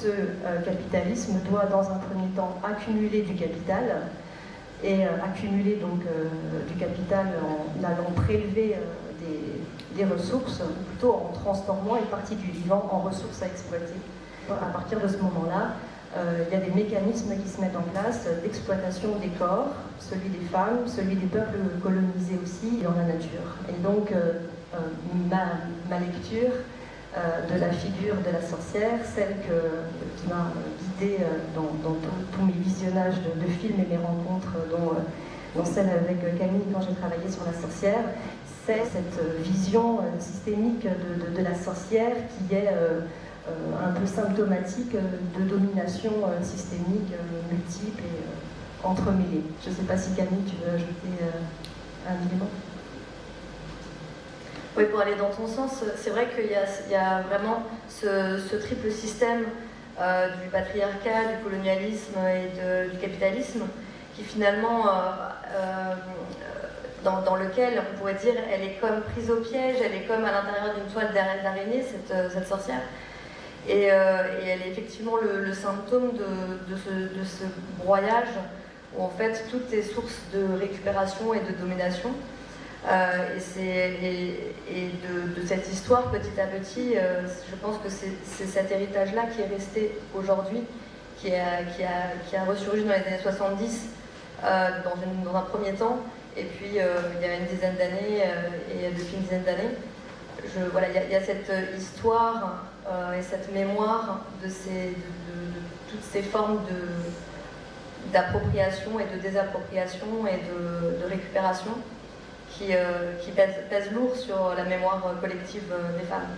Ce capitalisme doit dans un premier temps accumuler du capital, et accumuler donc du capital en allant prélever des ressources, ou plutôt en transformant une partie du vivant en ressources à exploiter. À partir de ce moment-là, il y a des mécanismes qui se mettent en place d'exploitation des corps, celui des femmes, celui des peuples colonisés aussi, dans la nature. Et donc, ma lecture de la figure de la sorcière, celle qui m'a guidée dans tous mes visionnages de films et mes rencontres, dont celle avec Camille quand j'ai travaillé sur la sorcière, c'est cette vision systémique de la sorcière qui est un peu symptomatique de domination systémique multiple et entremêlée. Je ne sais pas si Camille, tu veux ajouter un élément? Oui, pour aller dans ton sens, c'est vrai qu'il y a vraiment ce triple système du patriarcat, du colonialisme et du capitalisme qui finalement, dans lequel on pourrait dire elle est comme prise au piège, elle est comme à l'intérieur d'une toile d'araignée, cette sorcière. Et elle est effectivement le symptôme de ce broyage où en fait tout est source de récupération et de domination. Et de cette histoire, petit à petit, je pense que c'est cet héritage-là qui est resté aujourd'hui, qui a ressurgi dans les années 70, dans un premier temps, et puis il y a une dizaine d'années, et depuis une dizaine d'années, voilà, il y a cette histoire et cette mémoire de toutes ces formes d'appropriation et de désappropriation et de récupération qui pèse lourd sur la mémoire collective des femmes.